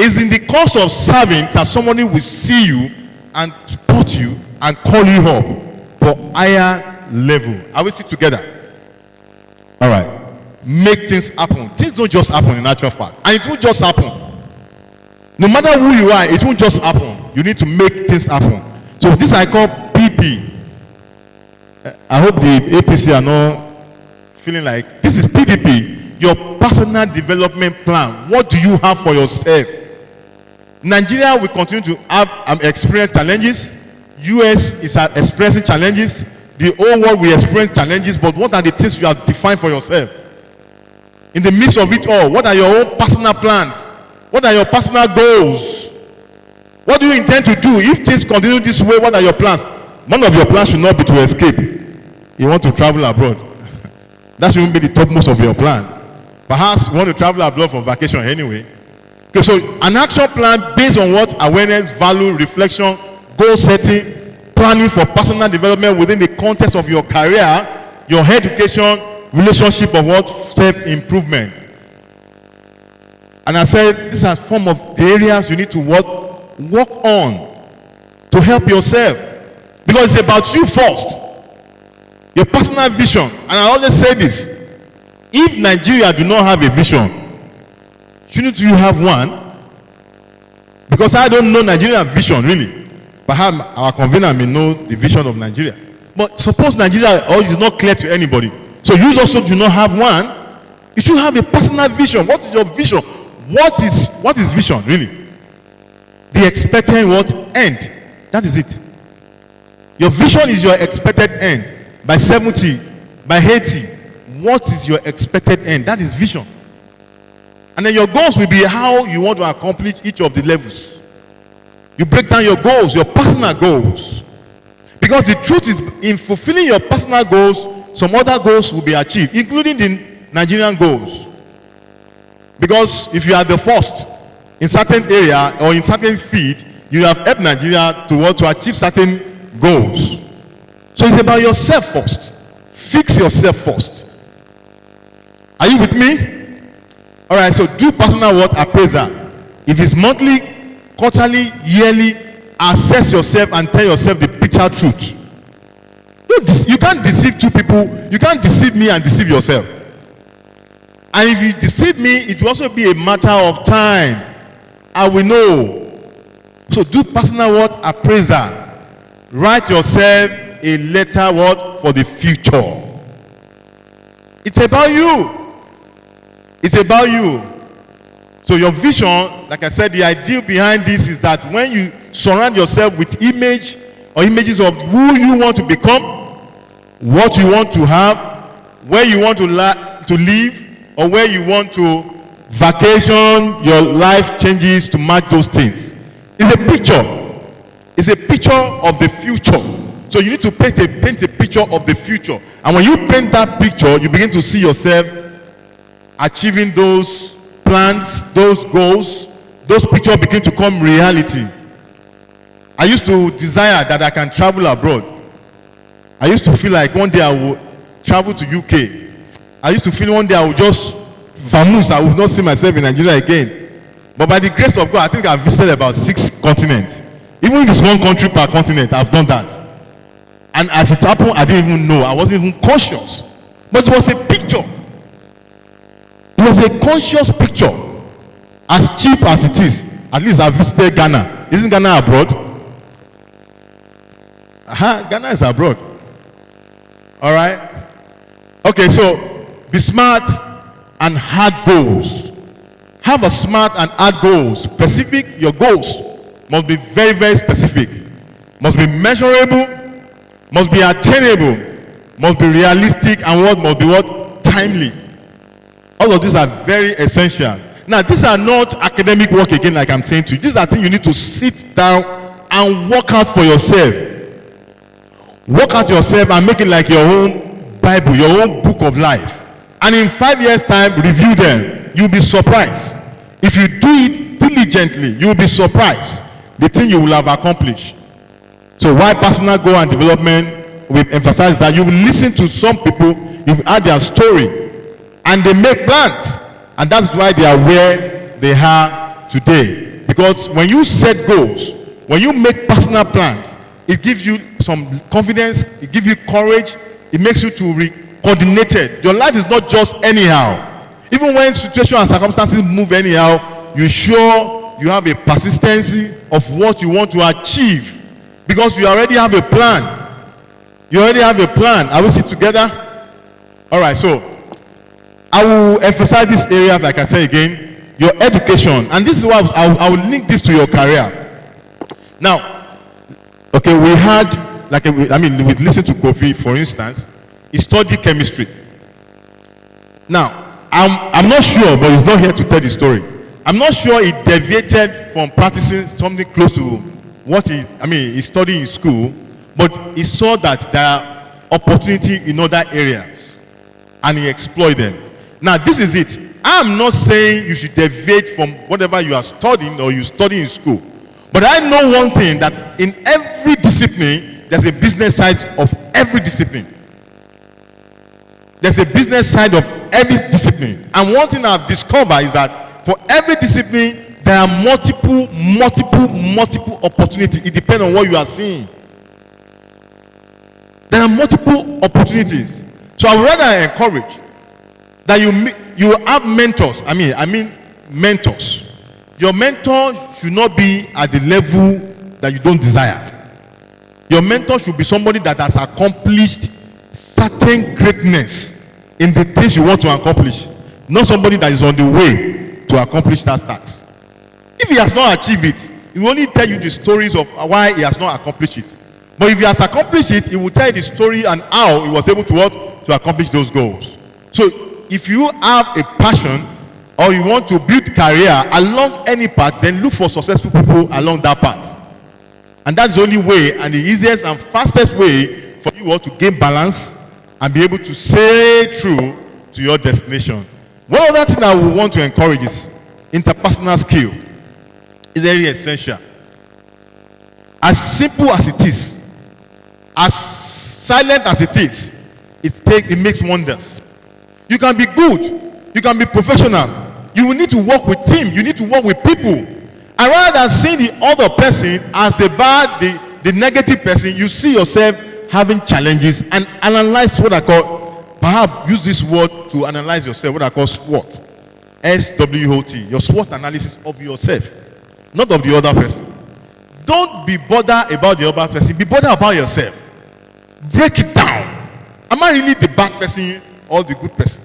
It's in the course of serving that somebody will see you and support you and call you up for higher level. Are we still together? All right. Make things happen. Things don't just happen in actual fact. And it won't just happen. No matter who you are, it won't just happen. You need to make things happen. So this I call PP. I hope the APC are not feeling like this is PDP, your personal development plan. What do you have for yourself? Nigeria will continue to have experience challenges. US is experiencing challenges. The whole world will experience challenges. But what are the things you have defined for yourself? In the midst of it all, what are your own personal plans? What are your personal goals? What do you intend to do? If things continue this way, what are your plans? One of your plans should not be to escape. You want to travel abroad. That shouldn't be the topmost of your plan. Perhaps you want to travel abroad for vacation anyway. Okay, so an action plan based on what? Awareness, value, reflection, goal setting, planning for personal development within the context of your career, your education, relationship of what? Self-improvement. And I said, these are some of the areas you need to work on to help yourself. Because it's about you first. Your personal vision. And I always say this. If Nigeria do not have a vision, shouldn't you have one? Because I don't know Nigerian vision, really. Perhaps our convener may know the vision of Nigeria. But suppose Nigeria is not clear to anybody. So you also do not have one. You should have a personal vision. What is your vision? What is vision, really? The expected what? End. That is it. Your vision is your expected end. By 70, by 80, what is your expected end? That is vision. And then your goals will be how you want to accomplish each of the levels. You break down your goals, your personal goals. Because the truth is, in fulfilling your personal goals, some other goals will be achieved, including the Nigerian goals. Because if you are the first in certain area or in certain field, you have helped Nigeria to achieve certain goals. So it's about yourself first. Fix yourself first. Are you with me? All right, so do personal what? Appraisal. If it's monthly, quarterly, yearly, assess yourself and tell yourself the bitter truth. You can't deceive two people. You can't deceive me and deceive yourself. And if you deceive me, it will also be a matter of time. I will know. So do personal what? Appraisal. Write yourself a letter what? For the future. It's about you. It's about you. So your vision, like I said, the idea behind this is that when you surround yourself with image or images of who you want to become, what you want to have, where you want to live, or where you want to vacation, your life changes to match those things. It's a picture. It's a picture of the future. So you need to paint a picture of the future. And when you paint that picture, you begin to see yourself achieving those plans, those goals. Those pictures begin to become reality. I used to desire that I can travel abroad. I used to feel like one day I will travel to UK. I used to feel one day I will just vamoose. I will not see myself in Nigeria again. But by the grace of God, I think I've visited about 6 continents. Even if it's one country per continent, I've done that. And as it happened, I didn't even know. I wasn't even conscious. But it was a picture. It was a conscious picture. As cheap as it is, at least I visited Ghana. Isn't Ghana abroad? Ghana is abroad. All right. Okay, so be smart and hard goals. Have a smart and hard goals. Specific. Your goals must be very, very specific. Must be measurable. Must be attainable. Must be realistic, and what must be what? Timely. All of these are very essential. Now, these are not academic work again, like I'm saying to you. These are things you need to sit down and work out for yourself. Work out yourself and make it like your own Bible, your own book of life. And in 5 years' time, review them. You'll be surprised. If you do it diligently, you'll be surprised the thing you will have accomplished. So why personal goal and development? We've emphasized that you will listen to some people, you've heard their story, and they make plans. And that's why they are where they are today. Because when you set goals, when you make personal plans, it gives you some confidence, it gives you courage, it makes you to be coordinated. Your life is not just anyhow. Even when situations and circumstances move anyhow, you're sure you have a persistency of what you want to achieve because you already have a plan. You already have a plan. Are we still together? All right, so I will emphasize this area, like I said again, your education. And this is why I will link this to your career. Now, okay, we had, we listened to Kofi, for instance, he studied chemistry. Now, I'm not sure, but he's not here to tell the story. I'm not sure he deviated from practicing something close to what he studied in school, but he saw that there are opportunities in other areas, and he exploited them. Now, this is it. I'm not saying you should deviate from whatever you are studying or you study in school, but I know one thing, that in every discipline, there's a business side of every discipline. There's a business side of every discipline. And one thing I've discovered is that for every discipline, there are multiple opportunities. It depends on what you are seeing. There are multiple opportunities. So I would rather encourage that you have mentors. I mean mentors. Your mentor should not be at the level that you don't desire. Your mentor should be somebody that has accomplished certain greatness in the things you want to accomplish, not somebody that is on the way to accomplish that task. If he has not achieved it, he will only tell you the stories of why he has not accomplished it. But if he has accomplished it, he will tell you the story and how he was able to accomplish those goals. So if you have a passion or you want to build career along any path, then look for successful people along that path. And that's the only way and the easiest and fastest way for you all to gain balance and be able to stay true to your destination. One other thing I would want to encourage is interpersonal skill. It's very essential. As simple as it is, as silent as it is, it makes wonders. You can be good, you can be professional, you will need to work with team, you need to work with people. And rather than seeing the other person as the bad, the negative person, you see yourself having challenges and analyze what I call, perhaps use this word to analyze yourself, what I call SWOT. S-W-O-T, your SWOT analysis of yourself, not of the other person. Don't be bothered about the other person, be bothered about yourself. Break it down. Am I really the bad person or the good person?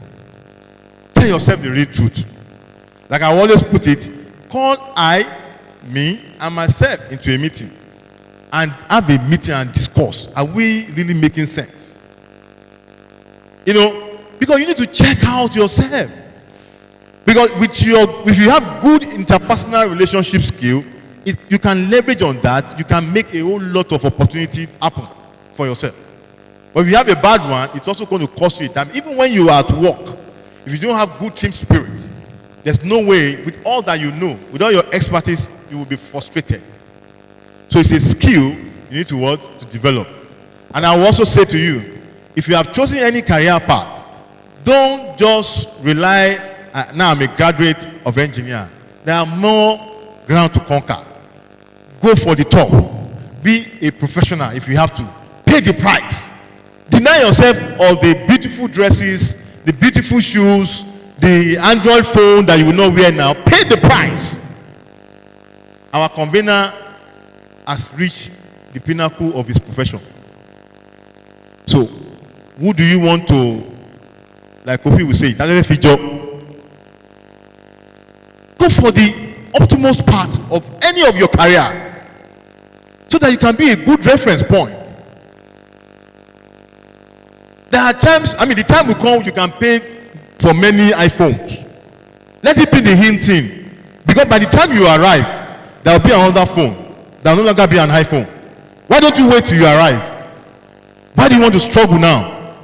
Tell yourself the real truth. Like I always put it, call me and myself into a meeting and have a meeting and discuss. Are we really making sense? Because you need to check out yourself. Because if you have good interpersonal relationship skill, you can leverage on that. You can make a whole lot of opportunity happen for yourself. But if you have a bad one, it's also going to cost you time. Even when you are at work, if you don't have good team spirit, there's no way, with all that you know, with all your expertise, you will be frustrated. So it's a skill you need to develop. And I will also say to you, if you have chosen any career path, don't just rely, now I'm a graduate of engineer. There are more ground to conquer. Go for the top. Be a professional if you have to. Pay the price. Deny yourself all the beautiful dresses, the beautiful shoes, the Android phone that you will not wear now. Pay the price. Our convener has reached the pinnacle of his profession. So, who do you want to, like Kofi will say, go for the optimal part of any of your career so that you can be a good reference point. There are times, the time will come you can pay for many iPhones. Let it be the hint thing. Because by the time you arrive, there will be another phone. There will no longer be an iPhone. Why don't you wait till you arrive? Why do you want to struggle now?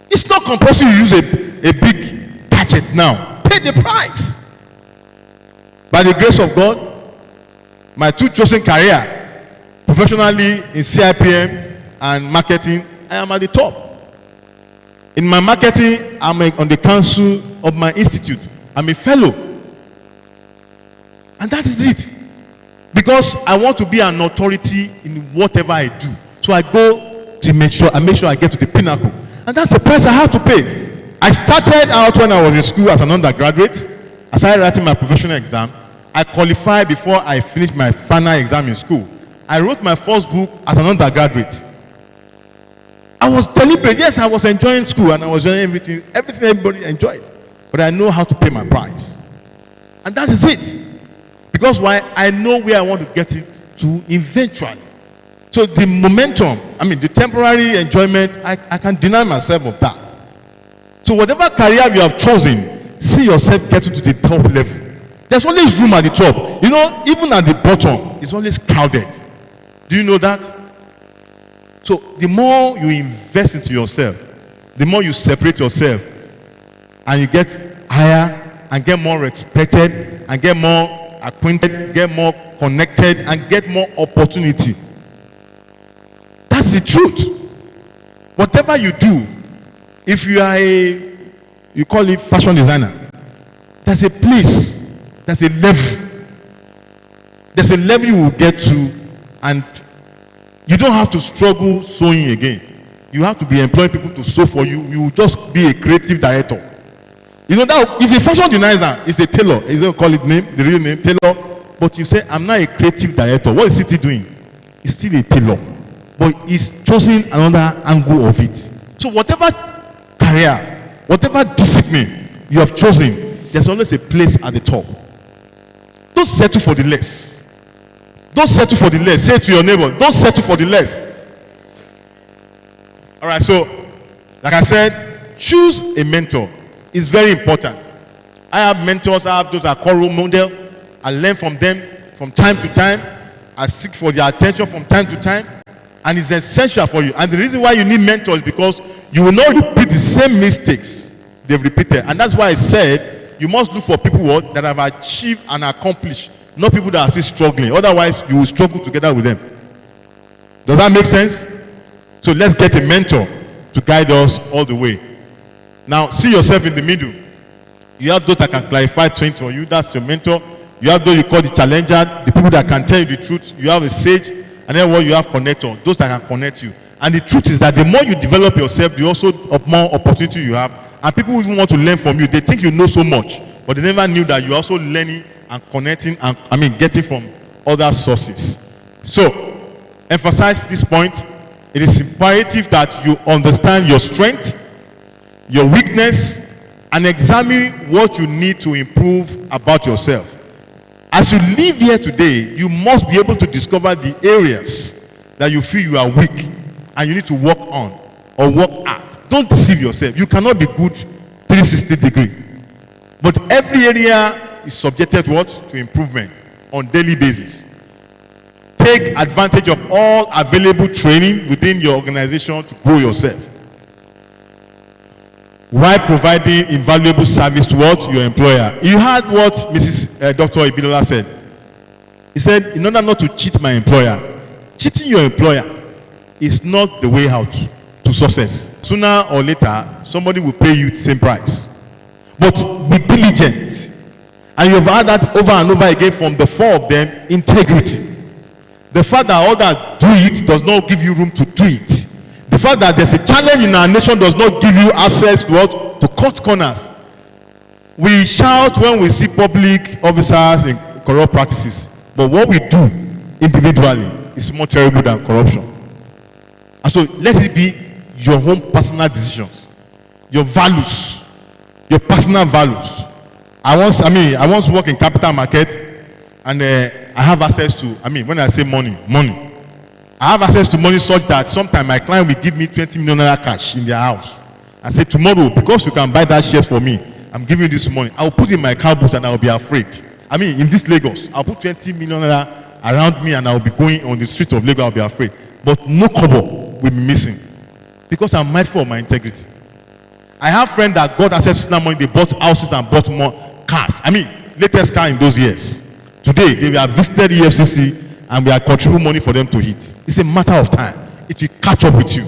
It's not compulsory you use a big gadget now. Pay the price. By the grace of God, my two chosen career, professionally in CIPM and marketing, I am at the top. In my marketing, I'm on the council of my institute. I'm a fellow. And that is it. Because I want to be an authority in whatever I do. So I go to make sure I get to the pinnacle. And that's the price I have to pay. I started out when I was in school as an undergraduate. I started writing my professional exam. I qualified before I finished my final exam in school. I wrote my first book as an undergraduate. I was deliberate. Yes, I was enjoying school and I was enjoying everything everybody enjoyed. But I know how to pay my price. And that is it. Because why? I know where I want to get it to eventually. So the momentum, the temporary enjoyment, I can deny myself of that. So whatever career you have chosen, see yourself getting to the top level. There's always room at the top. Even at the bottom, it's always crowded. Do you know that? So the more you invest into yourself, the more you separate yourself, and you get higher and get more respected and get more acquainted, get more connected, and get more opportunity. That's the truth. Whatever you do, if you are you call it fashion designer, there's a place, there's a level you will get to, and you don't have to struggle sewing again. You have to be employing people to sew for you. You will just be a creative director. That is a fashion designer, it's a tailor. He's going to call it the real name, tailor. But you say, I'm not a creative director. What is he still doing? He's still a tailor. But he's choosing another angle of it. So whatever career, whatever discipline you have chosen, there's always a place at the top. Don't settle for the less. Don't settle for the less. Say it to your neighbor, don't settle for the less. All right, so like I said, choose a mentor. It's very important. I have mentors, I have those that I call role model. I learn from them from time to time. I seek for their attention from time to time. And it's essential for you. And the reason why you need mentors is because you will not repeat the same mistakes they've repeated. And that's why I said you must look for people that have achieved and accomplished, not people that are still struggling. Otherwise, you will struggle together with them. Does that make sense? So let's get a mentor to guide us all the way. Now, see yourself in the middle. You have those that can clarify things for you. That's your mentor. You have those you call the challenger, the people that can tell you the truth. You have a sage, and then what you have connector, those that can connect you. And the truth is that the more you develop yourself, the also more opportunity you have. And people even want to learn from you. They think you know so much, but they never knew that you're also learning and connecting and getting from other sources. So, emphasize this point. It is imperative that you understand your strength, your weakness, and examine what you need to improve about yourself. As you live here today, you must be able to discover the areas that you feel you are weak and you need to work on or work at. Don't deceive yourself. You cannot be good 360 degree. But every area is subjected to what? To improvement on daily basis. Take advantage of all available training within your organization to grow yourself, while providing invaluable service to what? Your employer. You heard what Dr. Ibidola said. He said, in order not to cheat my employer, cheating your employer is not the way out to success. Sooner or later, somebody will pay you the same price. But be diligent. And you've heard that over and over again from the four of them, integrity. The fact that all that do it does not give you room to do it. The fact that there's a challenge in our nation does not give you access to what? To cut corners. We shout when we see public officers in corrupt practices. But what we do individually is more terrible than corruption. And so let it be your own personal decisions, your values, your personal values. I once worked in capital market, and I have access to, when I say money, I have access to money such that sometimes my client will give me 20 million naira cash in their house. I say, tomorrow, because you can buy that shares for me, I'm giving you this money. I'll put it in my car boot and I'll be afraid. In this Lagos, I'll put 20 million naira around me and I'll be going on the street of Lagos, I'll be afraid. But no kobo will be missing because I'm mindful of my integrity. I have friends that got access to that money, they bought houses and bought more cars. Latest car in those years. Today, they have visited EFCC and we are contributing money for them to hit. It's a matter of time. It will catch up with you.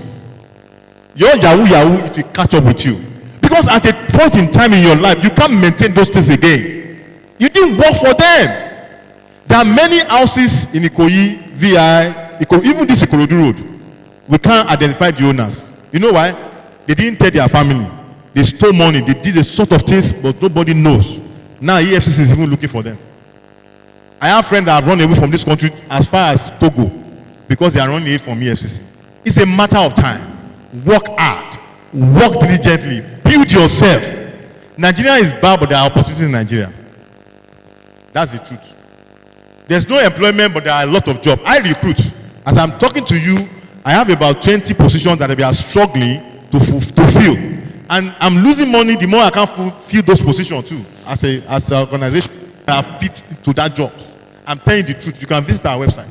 Your yahoo, it will catch up with you. Because at a point in time in your life, you can't maintain those things again. You didn't work for them. There are many houses in Ikoyi, VI, even this Ikorodu Road. We can't identify the owners. You know why? They didn't tell their family. They stole money. They did a sort of things, but nobody knows. Now EFCC is even looking for them. I have friends that have run away from this country as far as Togo because they are running away from EFCC. It's a matter of time. Work hard. Work diligently. Build yourself. Nigeria is bad, but there are opportunities in Nigeria. That's the truth. There's no employment, but there are a lot of jobs. I recruit. As I'm talking to you, I have about 20 positions that we are struggling to fill. And I'm losing money the more I can fill those positions too. As an organization that fit to that job. I'm telling you the truth. You can visit our website.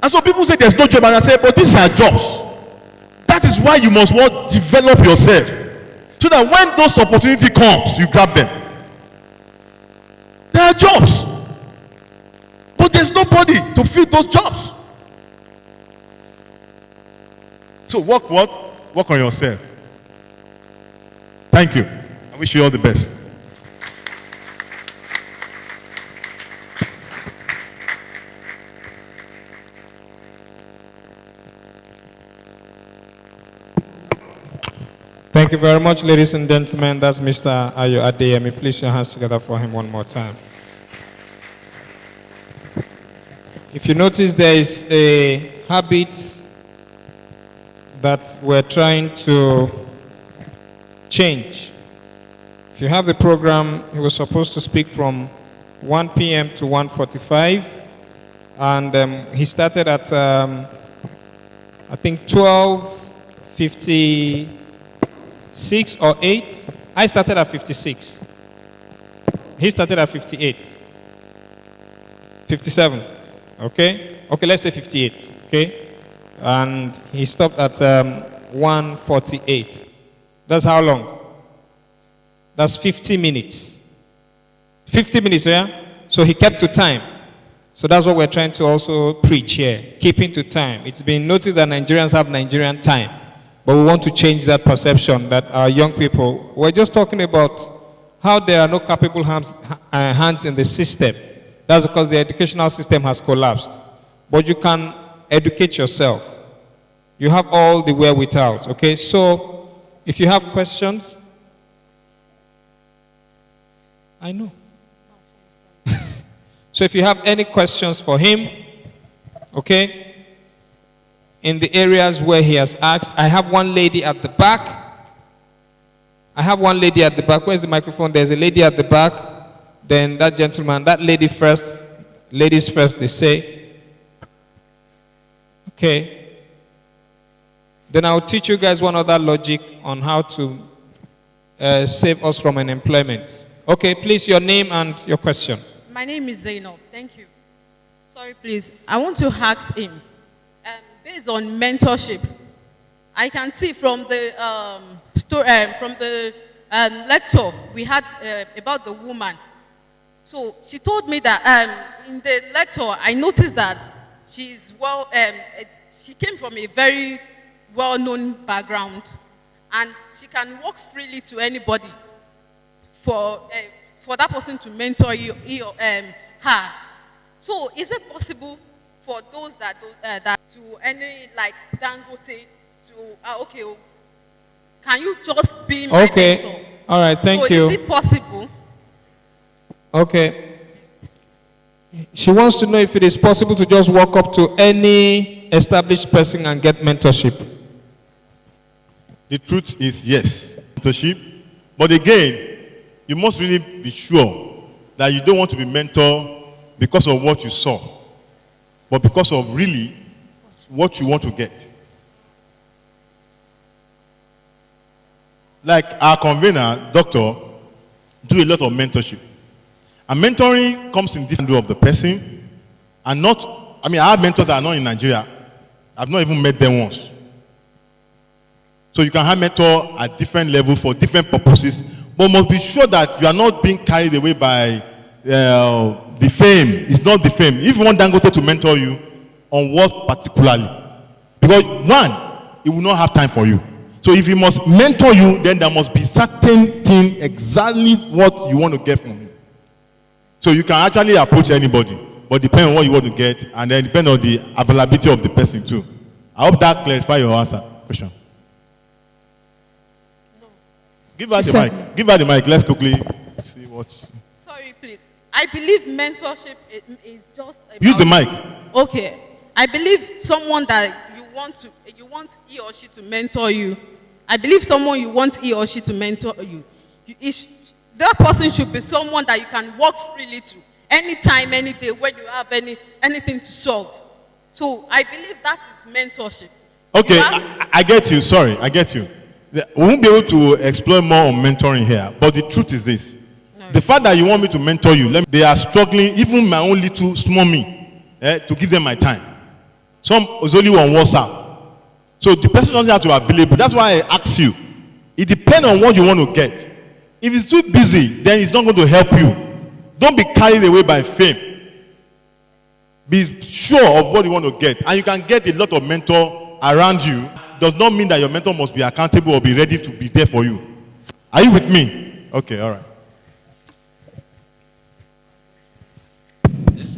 And so people say there's no job, and I say, but these are jobs. That is why you must develop yourself. So that when those opportunity comes, you grab them. There are jobs. But there's nobody to fill those jobs. So work what? Work on yourself. Thank you. I wish you all the best. Thank you very much, ladies and gentlemen. That's Mr. Ayo Adeyemi. Please your hands together for him one more time. If you notice, there is a habit that we're trying to change. If you have the program, he was supposed to speak from 1 p.m. to 1:45, and he started at, I think, 12:56 or 8. I started at 56. He started at 58. 57. Okay? Okay, let's say 58. Okay? And he stopped at 1:48. That's how long? That's 50 minutes. 50 minutes, yeah? So he kept to time. So that's what we're trying to also preach here, keeping to time. It's been noticed that Nigerians have Nigerian time, but we want to change that perception that our young people, we're just talking about how there are no capable hands in the system. That's because the educational system has collapsed. But you can educate yourself. You have all the wherewithals, okay? So if you have questions, I know. So if you have any questions for him, okay, in the areas where he has asked, I have one lady at the back. I have one lady at the back. Where's the microphone? There's a lady at the back. Then that gentleman, that lady first. Ladies first, they say. Okay. Then I'll teach you guys one other logic on how to save us from unemployment. Okay, please, your name and your question. My name is Zainab. Thank you. Sorry, please. I want to ask him, based on mentorship, I can see from the lecture we had about the woman. So she told me that in the lecture, I noticed that she's she came from a very well-known background, and she can walk freely to anybody for that person to mentor her. So is it possible for those that to any like Dangote to okay, can you just be my mentor? All right, thank you. Is it possible? Okay. She wants to know if it is possible to just walk up to any established person and get mentorship. The truth is yes, mentorship. But again, you must really be sure that you don't want to be mentored because of what you saw, but because of really what you want to get. Like our convener, doctor, do a lot of mentorship. And mentoring comes in different way of the person. And not, I mean, I have mentors that are not in Nigeria. I've not even met them once. So you can have mentor at different levels for different purposes, but must be sure that you are not being carried away by the fame. It's not the fame. If you want Dangote to mentor you, on what particularly? Because one, he will not have time for you. So if he must mentor you, then there must be certain thing exactly what you want to get from him. So you can actually approach anybody, but depend on what you want to get, and then depend on the availability of the person too. I hope that clarifies your answer question. No. Give her the mic. Give her the mic. Let's quickly see what. Sorry, please. I believe mentorship is just about... Use the mic. Okay. I believe someone that you want he or she to mentor you. I believe someone you want he or she to mentor you. That person should be someone that you can walk freely to anytime, any day when you have anything to solve. So I believe that is mentorship. Okay, I get you. Sorry, I get you. We won't be able to explore more on mentoring here, but the truth is this. No. The fact that you want me to mentor you, they are struggling, even my own little small me, to give them my time. Some is only on WhatsApp. So the person doesn't have to be available. That's why I ask you. It depends on what you want to get. If it's too busy, then it's not going to help you. Don't be carried away by fame. Be sure of what you want to get. And you can get a lot of mentor around you. Does not mean that your mentor must be accountable or be ready to be there for you. Are you with me? Okay, all right.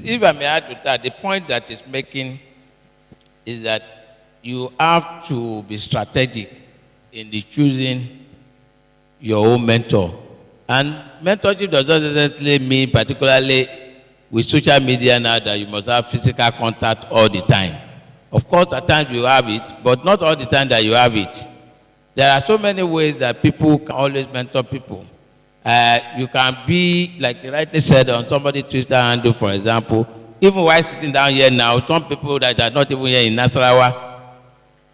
If I may add to that, the point that is making is that you have to be strategic in the choosing your own mentor. And mentorship does not necessarily mean, particularly with social media now, that you must have physical contact all the time. Of course, at times you have it, but not all the time that you have it. There are so many ways that people can always mentor people. You can be, like you rightly said, on somebody's Twitter handle, for example. Even while sitting down here now, some people that are not even here in Nasarawa,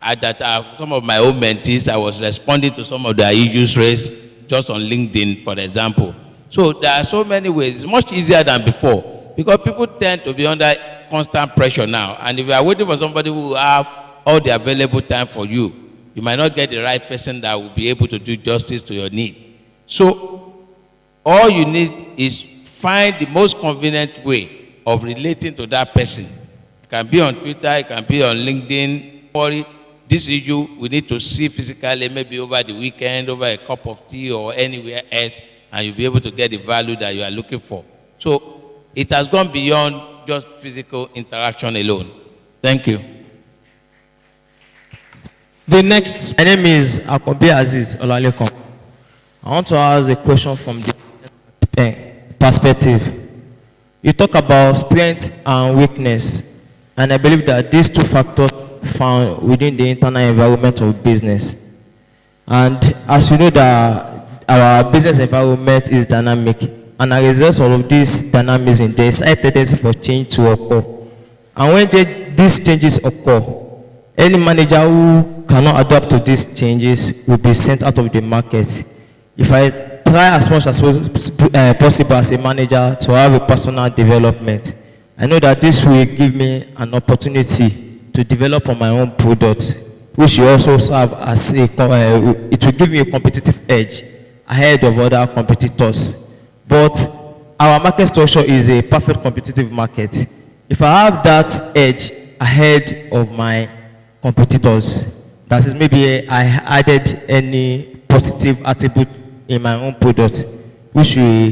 that are some of my own mentees, I was responding to some of their issues raised just on LinkedIn, for example. So there are so many ways. It's much easier than before because people tend to be under constant pressure now. And if you are waiting for somebody who will have all the available time for you, you might not get the right person that will be able to do justice to your need. So all you need is find the most convenient way of relating to that person. It can be on Twitter, it can be on LinkedIn. Worry, this issue we need to see physically, maybe over the weekend, over a cup of tea or anywhere else, and you'll be able to get the value that you are looking for. So it has gone beyond just physical interaction alone. Thank you. The next, my name is Akobe Aziz Olalekan. I want to ask a question from the perspective. You talk about strength and weakness, and I believe that these two factors found within the internal environment of business. And as you know that our business environment is dynamic, and as a result of this dynamism, there is a tendency for change to occur. And when these changes occur, any manager who cannot adapt to these changes will be sent out of the market. If I try as much as possible as a manager to have a personal development, I know that this will give me an opportunity to develop on my own product, which will also serve as it will give me a competitive edge ahead of other competitors. But our market structure is a perfect competitive market. If I have that edge ahead of my competitors, that is maybe I added any positive attribute in my own product, which will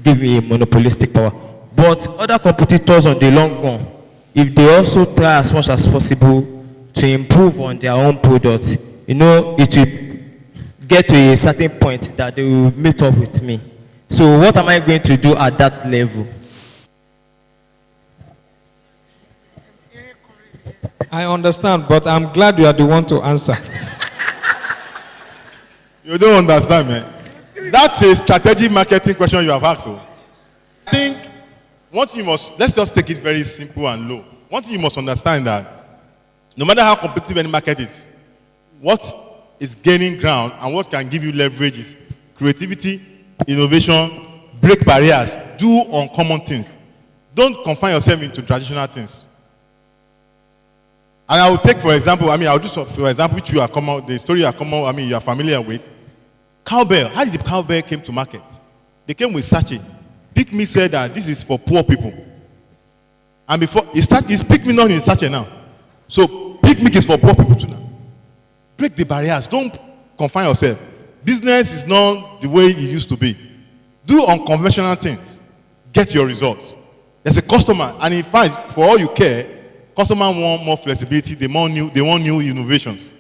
give me a monopolistic power. But other competitors on the long run, if they also try as much as possible to improve on their own product, you know, it will get to a certain point that they will meet up with me. So what am I going to do at that level? I understand, but I'm glad you are the one to answer. You don't understand, man. That's a strategic marketing question you have asked. So I think one thing you must, let's just take it very simple and low. One thing you must understand that no matter how competitive any market is, what is gaining ground and what can give you leverage is creativity, innovation, break barriers, do uncommon things. Don't confine yourself into traditional things. And I will take, for example, I'll do, for example, which you are common, the story you are common, you are familiar with. Cowbell. How did the cowbell came to market? They came with sachet. Pick Me said that this is for poor people. And before it's Pick Me not in sachet now. So Pick Me is for poor people too now. Break the barriers. Don't confine yourself. Business is not the way it used to be. Do unconventional things. get your results. There's a customer, and in fact, for all you care, customers want more flexibility, they want new innovations.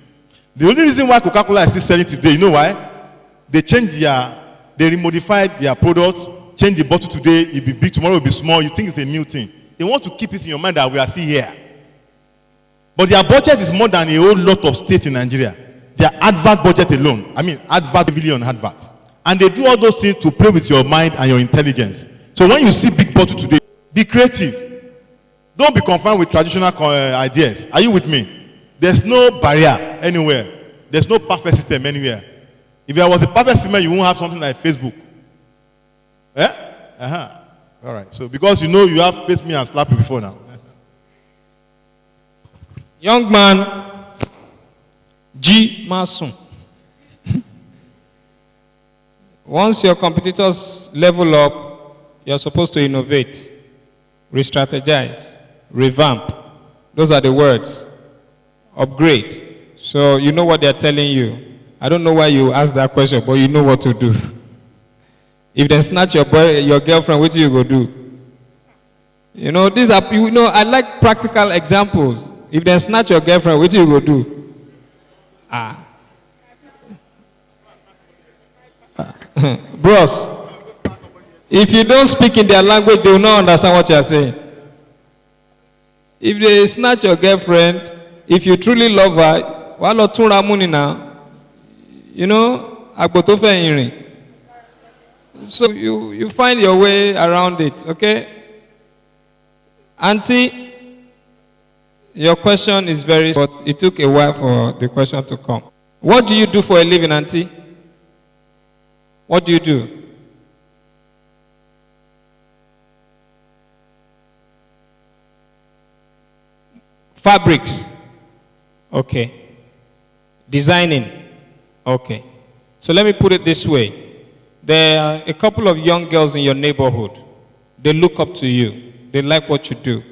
The only reason why Coca-Cola is still selling today, you know why? They remodified their products, change the bottle today, it'll be big, tomorrow it'll be small, you think it's a new thing. They want to keep it in your mind that we are still here. But their budget is more than a whole lot of states in Nigeria. Their advert budget alone, advert heavily on advert. And they do all those things to play with your mind and your intelligence. So when you see big bottle today, be creative. Don't be confined with traditional ideas. Are you with me? There's no barrier anywhere. There's no perfect system anywhere. If there was a perfect system, you won't have something like Facebook. Yeah? All right. So because you have faced me and slapped you before now. Young man, G. Mason. Once your competitors level up, you're supposed to innovate, re-strategize, revamp. Those are the words. Upgrade. So you know what they're telling you. I don't know why you asked that question, but you know what to do. If they snatch your girlfriend, what do you go do? I like practical examples. If they snatch your girlfriend, what do you go do? Bros, if you don't speak in their language, they will not understand what you are saying. If they snatch your girlfriend, if you truly love her, wala tunra muni na, agbotofe irin. So you find your way around it, okay? Auntie, your question is very short. It took a while for the question to come. What do you do for a living, Auntie? What do you do? Fabrics. Okay. Designing. Okay. So let me put it this way. There are a couple of young girls in your neighborhood. They look up to you. They like what you do.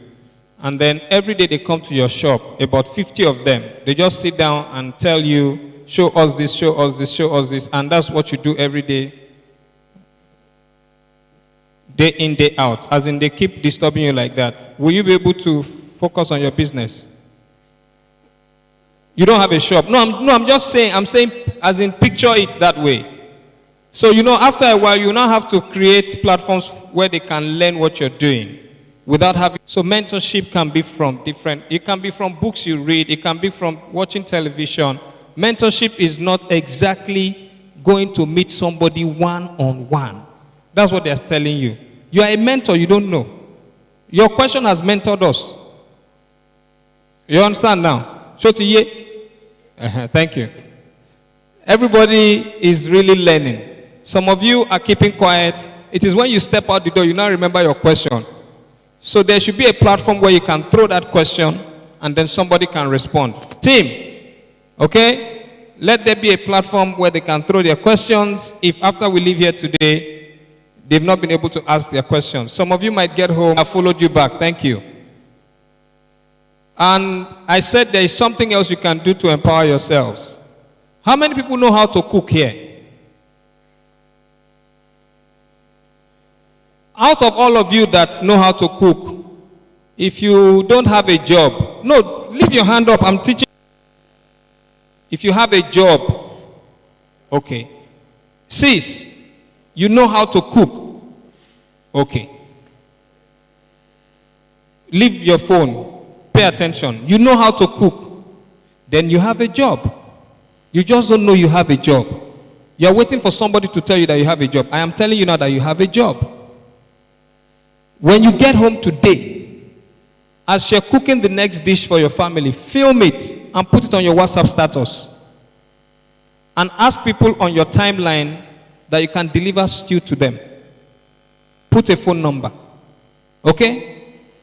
And then every day they come to your shop, about 50 of them. They just sit down and tell you, show us this, show us this, show us this. And that's what you do every day in, day out. As in they keep disturbing you like that. Will you be able to focus on your business? You don't have a shop. I'm just saying, as in picture it that way. So, after a while, you now have to create platforms where they can learn what you're doing without having. So mentorship can be from it can be from books you read. It can be from watching television. Mentorship is not exactly going to meet somebody one-on-one. That's what they're telling you. You are a mentor, you don't know. Your question has mentored us. You understand now? Shotiye? Thank you. Everybody is really learning. Some of you are keeping quiet. It is when you step out the door, you now remember your question. So there should be a platform where you can throw that question and then somebody can respond. Team, okay? Let there be a platform where they can throw their questions. If after we leave here today, they've not been able to ask their questions. Some of you might get home. I followed you back. Thank you. And I said there is something else you can do to empower yourselves. How many people know how to cook here? Out of all of you that know how to cook, if you don't have a job, no, leave your hand up, I'm teaching. If you have a job, okay. Sis, you know how to cook, okay. Leave your phone, pay attention. You know how to cook, then you have a job. You just don't know you have a job. You're waiting for somebody to tell you that you have a job. I am telling you now that you have a job. When you get home today, as you're cooking the next dish for your family, film it and put it on your WhatsApp status. And ask people on your timeline that you can deliver stew to them. Put a phone number. Okay?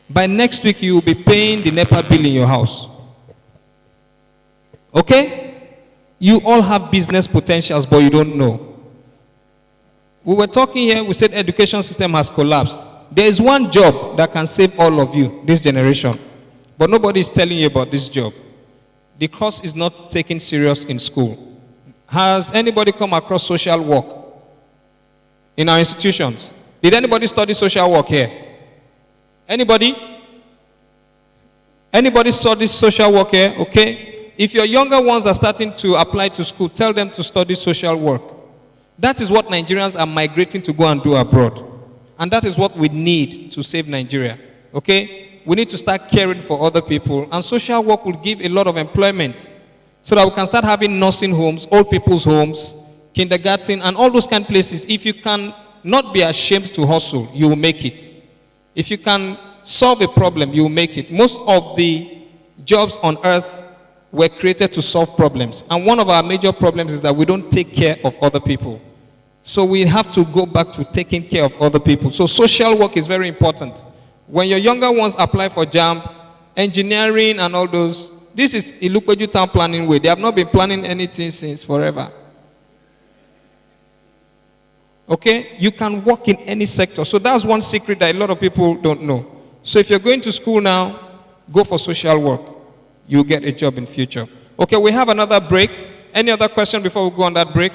By next week, you will be paying the NEPA bill in your house. Okay? You all have business potentials, but you don't know. We were talking here, we said education system has collapsed. There is one job that can save all of you, this generation. But nobody is telling you about this job. The course is not taken serious in school. Has anybody come across social work in our institutions? Did anybody study social work here? Anybody? Anybody study social work here? Okay. If your younger ones are starting to apply to school, tell them to study social work. That is what Nigerians are migrating to go and do abroad. And that is what we need to save Nigeria. Okay? We need to start caring for other people. And social work will give a lot of employment so that we can start having nursing homes, old people's homes, kindergarten, and all those kind of places. If you can not be ashamed to hustle, you will make it. If you can solve a problem, you will make it. Most of the jobs on earth were created to solve problems. And one of our major problems is that we don't take care of other people. So we have to go back to taking care of other people. So social work is very important. When your younger ones apply for JAMB, engineering and all those, this is Ilupeju town planning way. They have not been planning anything since forever. Okay? You can work in any sector. So that's one secret that a lot of people don't know. So if you're going to school now, go for social work. You'll get a job in future. Okay, we have another break. Any other question before we go on that break?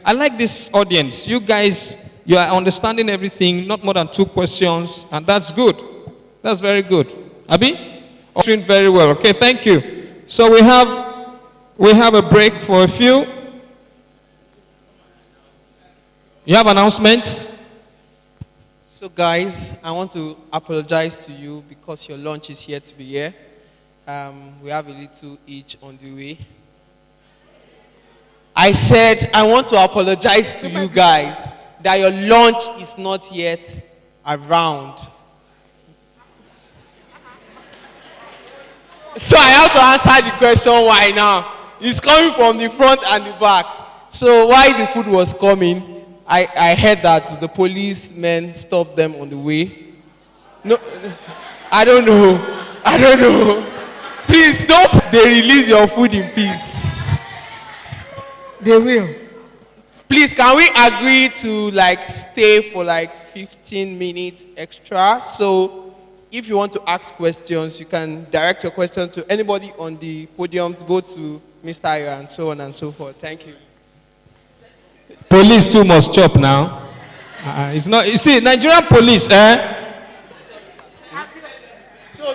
I like this audience. You guys, you are understanding everything, not more than 2 questions, and that's good. That's very good. Abi? Doing very well. Okay, thank you. So we have a break for a few. You have announcements? So guys, I want to apologize to you because your lunch is here to be here. We have a little each on the way. I said I want to apologize to you guys that your lunch is not yet around. So I have to answer the question why now. It's coming from the front and the back. So while the food was coming, I heard that the policemen stopped them on the way. No, I don't know. Please don't they release your food in peace. They will. Please, can we agree to like stay for like 15 minutes extra? So if you want to ask questions, you can direct your question to anybody on the podium, go to Mr. Ayo and so on and so forth. Thank you. Police too must chop now. It's not, you see, Nigerian police, So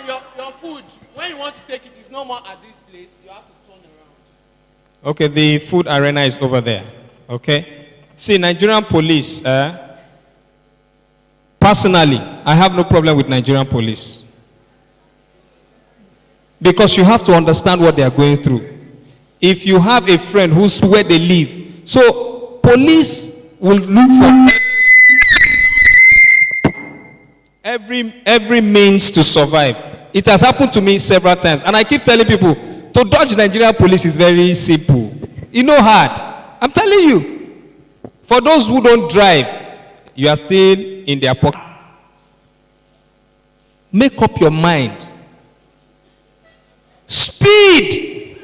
your food, when you want to take it, it's no more at this place. You have to turn around. Okay, the food arena is over there. Okay? See, Nigerian police, personally, I have no problem with Nigerian police. Because you have to understand what they are going through. If you have a friend who's where they live, so police will look for every means to survive. It has happened to me several times. And I keep telling people, to dodge Nigerian police is very simple. It's not hard. I'm telling you. For those who don't drive, you are still in their pocket. Make up your mind. Speed.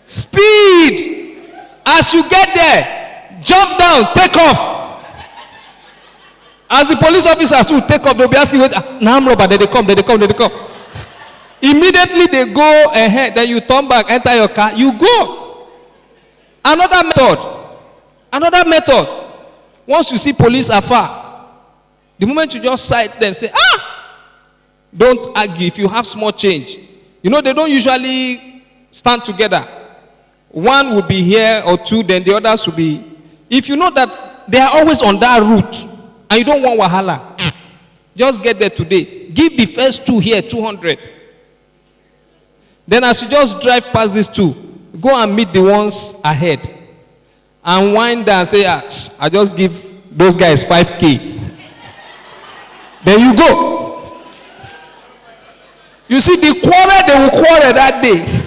Speed. As you get there, jump down, take off. As the police officers will take off, they'll be asking, now I'm robber, they come. Immediately they go ahead, then you turn back, enter your car, you go. Another method. Once you see police afar, the moment you just sight them, say, don't argue if you have small change. You know, they don't usually stand together. One will be here or two, then the others will be. If you know that they are always on that route and you don't want wahala, just get there today. Give the first two here 200. Then as you just drive past these two, go and meet the ones ahead. And wind down and say, I just give those guys 5K. Then you go. You see, the quarrel, they will quarrel that day.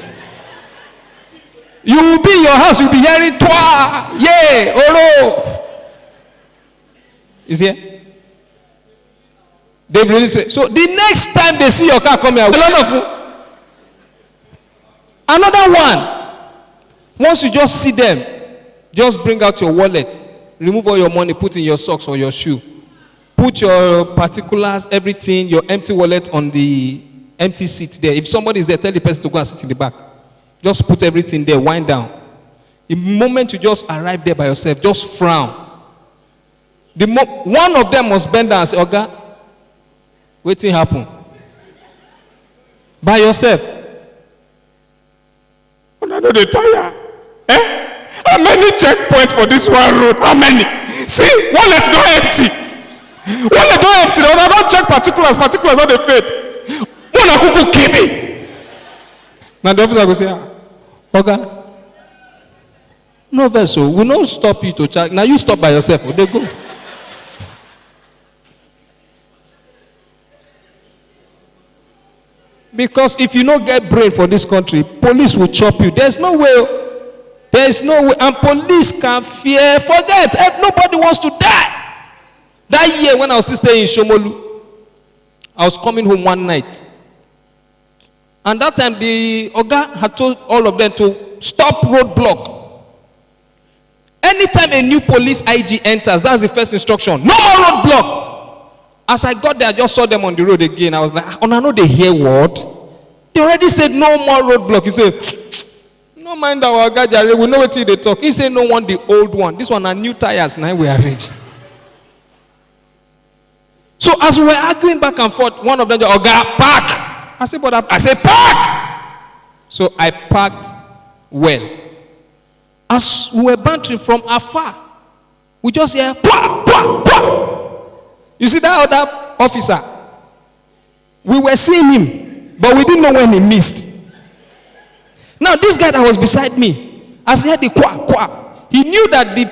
You will be in your house, you'll be hearing twa, yeah, oro. Is here? They really say. So the next time they see your car come here, another one. Once you just see them, just bring out your wallet, remove all your money, put in your socks or your shoe. Put your particulars, everything, your empty wallet on the empty seat there. If somebody is there, tell the person to go and sit in the back. Just put everything there, wind down. The moment you just arrive there by yourself, just frown. One of them must bend down and say, Oga, wetin happen? By yourself. Una no dey tire. How many checkpoints for this one road? How many? See, wallet don empty. Wallet don empty. Una don check particulars don dey fade. Una kuku kill me. Now the officer go say, Oga, no vessel, we no stop you to check. Now you stop by yourself. They go. Because if you don't get brain for this country, police will chop you. There's no way. There's no way. And police can fear. Forget. Nobody wants to die. That year when I was still staying in Shomolu, I was coming home one night. And that time the Oga had told all of them to stop roadblock. Anytime a new police IG enters, that's the first instruction. No more roadblock. As I got there, I just saw them on the road again. I was like, oh, I know they hear what? They already said no more roadblock. He said, no mind our guy, we know what they talk. He said, no one, the old one. This one are new tires, now we arrange. So as we were arguing back and forth, one of them said, Oga, park. I said, but I said, park. So I parked well. As we were bantering from afar, we just hear, pah, pah, pah. You see that other officer? We were seeing him, but we didn't know when he missed. Now, this guy that was beside me, as he heard the qua, qua, he knew that the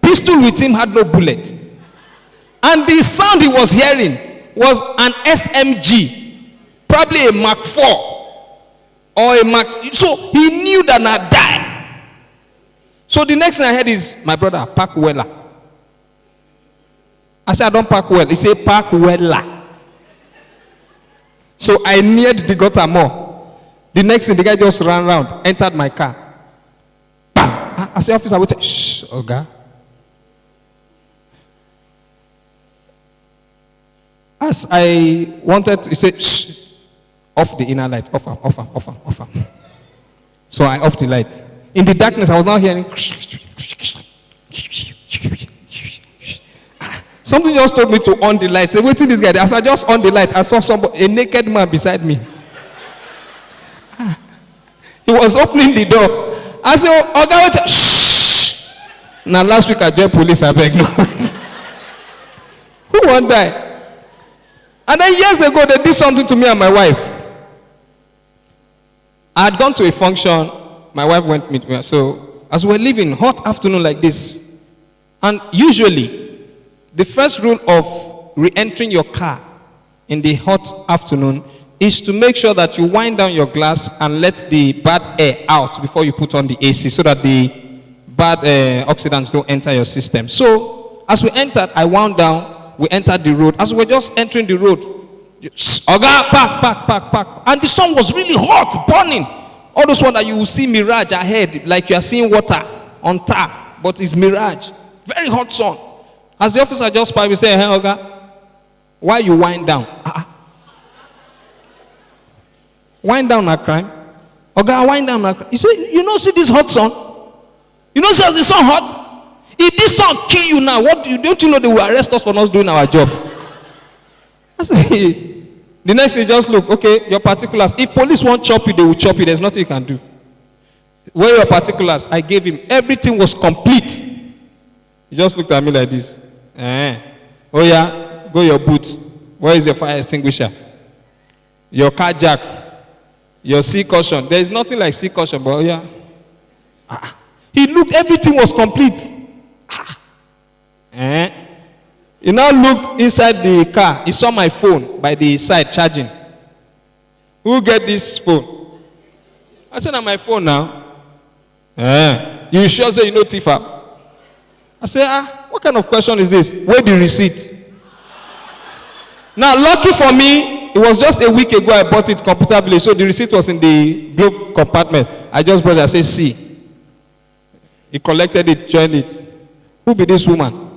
pistol with him had no bullet. And the sound he was hearing was an SMG, probably a Mark 4 or a Mark. So he knew that I died. So the next thing I heard is, my brother, park well. I said, I don't park well. He said, park well. So I neared the gutter more. The next thing, the guy just ran around, entered my car. Bam! I said, officer, wait. Shh, Oga. As I wanted to, he said, shh, off the inner light. Off. So I off the light. In the darkness, I was now hearing. Something just told me to on the light. Say, waiting this guy. As I just on the light, I saw a naked man beside me. He was opening the door. I said, oh, God, shh. Now last week I joined police, I beg no. Who won't die? And then years ago, they did something to me and my wife. I had gone to a function. My wife went with me. So as we were leaving, hot afternoon like this, and usually, the first rule of re-entering your car in the hot afternoon is to make sure that you wind down your glass and let the bad air out before you put on the AC so that the bad oxidants don't enter your system. So as we entered, I wound down, we entered the road. As we were just entering the road, Oga, park. And the sun was really hot, burning. All those ones that you will see mirage ahead, like you are seeing water on tap, but it's mirage. Very hot sun. As the officer just passed, we say, hey, Oga, why you wind down? Wind down a crime. Oga, wind down a crime. He said, you know, see this hot sun? You know, see as the sun hot? If this sun kill you now, don't you know they will arrest us for not doing our job? I said, the next thing, just look, okay, your particulars. If police won't chop you, they will chop you. There's nothing you can do. Where are your particulars? I gave him. Everything was complete. He just looked at me like this. Oh yeah, go your boot. Where is your fire extinguisher? Your car jack. Your C caution. There is nothing like C caution, but oh yeah. He looked, everything was complete. He now looked inside the car. He saw my phone by the side charging. Who get this phone? I said, on my phone now. You sure say you know Tifa? I said, what kind of question is this? Where the receipt? Now, lucky for me, it was just a week ago I bought it Computer Village, so the receipt was in the glove compartment. I just brought it, I said, see. He collected it, joined it. Who be this woman?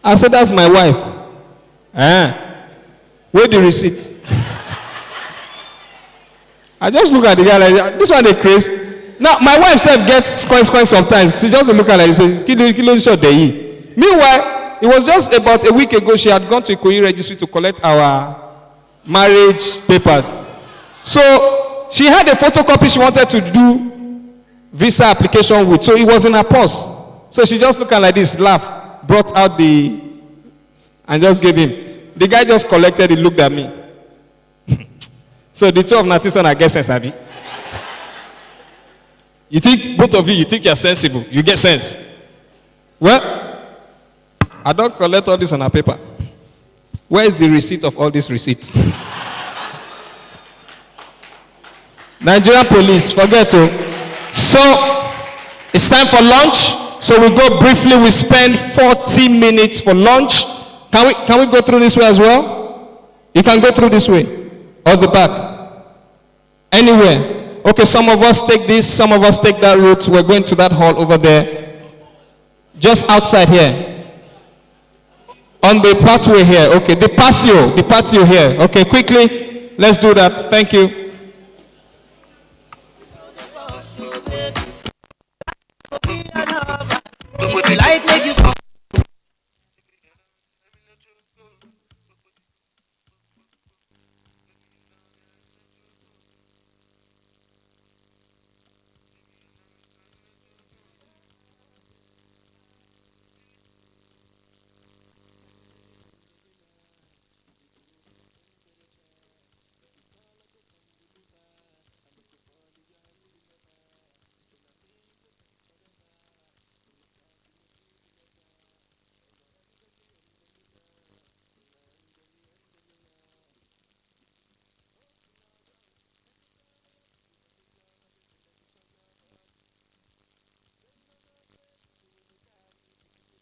I said, that's my wife. Where the receipt? I just look at the guy like that. This one they crazy. Now, my wife said gets coins sometimes. She just look at it and says, kilo short day. Meanwhile, it was just about a week ago she had gone to Ikoyi registry to collect our marriage papers. So she had a photocopy she wanted to do visa application with. So it was in her purse. So she just looked at like this, laughed, brought out and just gave him. The guy just collected it, looked at me. So the two of Natison are get sense, Abby. You think, both of you think you're sensible. You get sense. Well, I don't collect all this on a paper. Where is the receipt of all these receipts? Nigerian police, forget to. So, it's time for lunch. So we go briefly, we spend 40 minutes for lunch. Can we go through this way as well? You can go through this way. Or the back. Anywhere. Okay, some of us take this, some of us take that route. We're going to that hall over there. Just outside here. On the pathway here. Okay, the patio here. Okay, quickly. Let's do that. Thank you.